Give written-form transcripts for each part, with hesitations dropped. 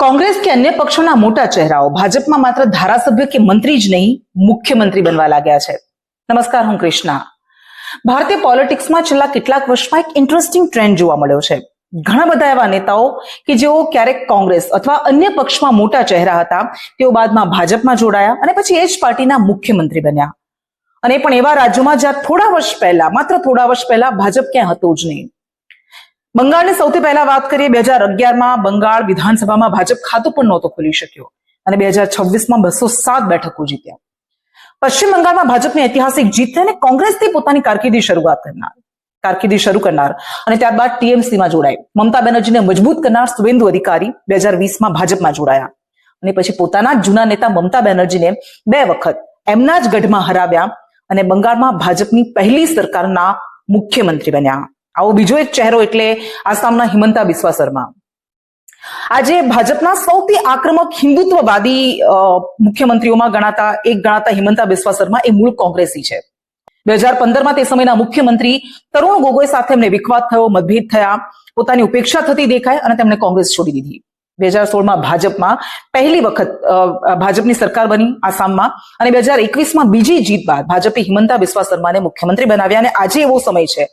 कांग्रेस के अन्य पक्षों मोटा चेहराओ भाजपा मात्र धारासभ्य के मंत्री ज नहीं मुख्यमंत्री बनवा लाग्या छे। नमस्कार, हूँ कृष्णा। भारतीय पॉलिटिक्स में छेल्ला કેટલાક વર્ષમાં એક ઇન્ટરેસ્ટિંગ ટ્રેન્ડ જોવા મળ્યો છે। ઘણા બધા એવા નેતાઓ કે જેઓ ક્યારેક કોંગ્રેસ અથવા અન્ય પક્ષમાં મોટા ચહેરા હતા, તેઓ બાદમાં ભાજપમાં જોડાયા અને પછી એ જ પાર્ટીના મુખ્યમંત્રી બન્યા। અને પણ એવા રાજ્યોમાં જ્યાં થોડા વર્ષ પહેલા, માત્ર થોડા વર્ષ પહેલા ભાજપ ક્યાં હતું જ નહીં। બંગાળની સૌથી પહેલા વાત કરીએ, 2011માં બંગાળ વિધાનસભામાં ભાજપ ખાતું પણ નહોતો ખોલી શક્યો અને 2026માં 207 બેઠકો જીત્યા। પશ્ચિમ બંગાળમાં ભાજપની ઐતિહાસિક જીત અને કોંગ્રેસથી પોતાની કારકિર્દી શરૂ કરનાર અને ત્યારબાદ ટીએમસીમાં જોડાઈ મમતા બેનર્જીને મજબૂત કરનાર સુવેન્દુ અધિકારી 2020માં ભાજપમાં જોડાયા અને પછી પોતાના જૂના નેતા મમતા બેનર્જીને 2 વખત એમના જ ગઢમાં હરાવ્યા અને બંગાળમાં ભાજપની પહેલી સરકારના મુખ્યમંત્રી બન્યા। આવો બીજો એક ચહેરો એટલે આસામના હિમંતા બિસ્વા શર્મા। આજે ભાજપના સૌથી આક્રમક હિન્દુત્વવાદી મુખ્યમંત્રીઓમાં ગણાતા હિમંતા બિસ્વા શર્મા એ મૂળ કોંગ્રેસી છે। 2015માં તે સમયના મુખ્યમંત્રી તરુણ ગોગોઈ સાથે એમને વિખવાદ થયો, મતભેદ થયા, પોતાની ઉપેક્ષા થતી દેખાય અને તેમણે કોંગ્રેસ છોડી દીધી। 2016માં ભાજપમાં પહેલી વખત ભાજપની સરકાર બની આસામમાં અને 2021માં બીજી જીત બાદ ભાજપે હિમંતા બિસ્વા શર્માને મુખ્યમંત્રી બનાવ્યા અને આજે એવો સમય છે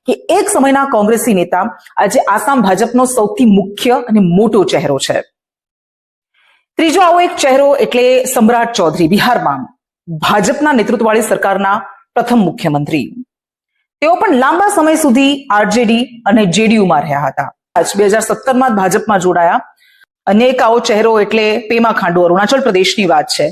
કે એક સમયના કોંગ્રેસી નેતા આજે આસામ ભાજપનો સૌથી મુખ્ય અને મોટો ચહેરો છે। ત્રીજો આવો એક ચહેરો એટલે સમ્રાટ ચૌધરી, બિહારમાં ભાજપના નેતૃત્વવાળી સરકારના પ્રથમ મુખ્યમંત્રી। તેઓ પણ લાંબા સમય સુધી આરજેડી અને જેડીયુમાં રહ્યા હતા। 2017માં ભાજપમાં જોડાયા। અને એક આવો ચહેરો એટલે પેમા ખાંડુ, અરુણાચલ પ્રદેશની વાત છે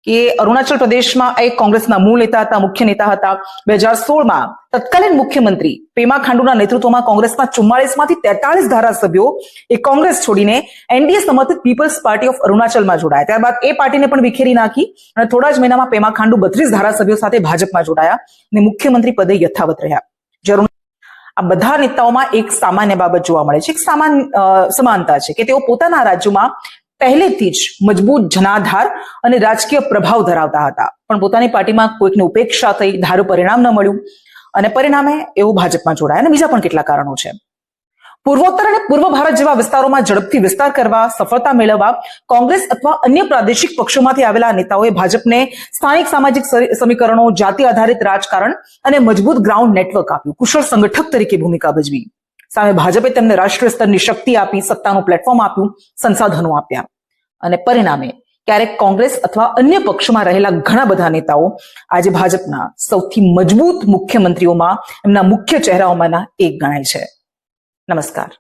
કે અરુણાચલ પ્રદેશમાં એક કોંગ્રેસના મૂળ નેતા હતા, મુખ્ય નેતા હતા। 2016માં તત્કાલીન મુખ્યમંત્રી પેમા ખાંડુના નેતૃત્વમાં કોંગ્રેસના 44માંથી 43 ધારાસભ્યો એ કોંગ્રેસ છોડીને એનડીએ સમર્થિત પીપલ્સ પાર્ટી ઓફ અરુણાચલમાં જોડાયા। ત્યારબાદ એ પાર્ટીને પણ વિખેરી નાખી અને થોડા જ મહિનામાં પેમા ખાંડુ 32 ધારાસભ્યો સાથે ભાજપમાં જોડાયા અને મુખ્યમંત્રી પદે યથાવત રહ્યા। આ બધા નેતાઓમાં એક સામાન્ય બાબત જોવા મળે છે, એક સમાનતા છે કે તેઓ પોતાના રાજ્યોમાં પહેલેથી જ મજબૂત જનાધાર અને રાજકીય પ્રભાવ ધરાવતા હતા, પણ પોતાની પાર્ટીમાં કોઈકની ઉપેક્ષા થઈ, ધારું પરિણામ ન મળ્યું અને પરિણામે એઓ ભાજપમાં જોડાયા અને બીજા પણ કેટલા કારણો છે। પૂર્વોત્તર અને પૂર્વ ભારત જેવા વિસ્તારોમાં ઝડપથી વિસ્તાર કરવા, સફળતા મેળવવા કોંગ્રેસ અથવા અન્ય પ્રાદેશિક પક્ષોમાંથી આવેલા નેતાઓએ ભાજપને સ્થાનિક સામાજિક સમીકરણો, જાતિ આધારિત રાજકારણ અને મજબૂત ગ્રાઉન્ડ નેટવર્ક આપ્યું, કુશળ સંગઠક તરીકે ભૂમિકા ભજવી। સામે ભાજપે તેમને રાષ્ટ્રીય સ્તરની શક્તિ આપી, સત્તાનું પ્લેટફોર્મ આપ્યું, સંસાધનો આપ્યા અને પરિણામે ક્યારેક કોંગ્રેસ અથવા અન્ય પક્ષમાં રહેલા ઘણા બધા નેતાઓ આજે ભાજપના સૌથી મજબૂત મુખ્યમંત્રીઓમાં, એમના મુખ્ય ચહેરાઓમાંના એક ગણાય છે। નમસ્કાર।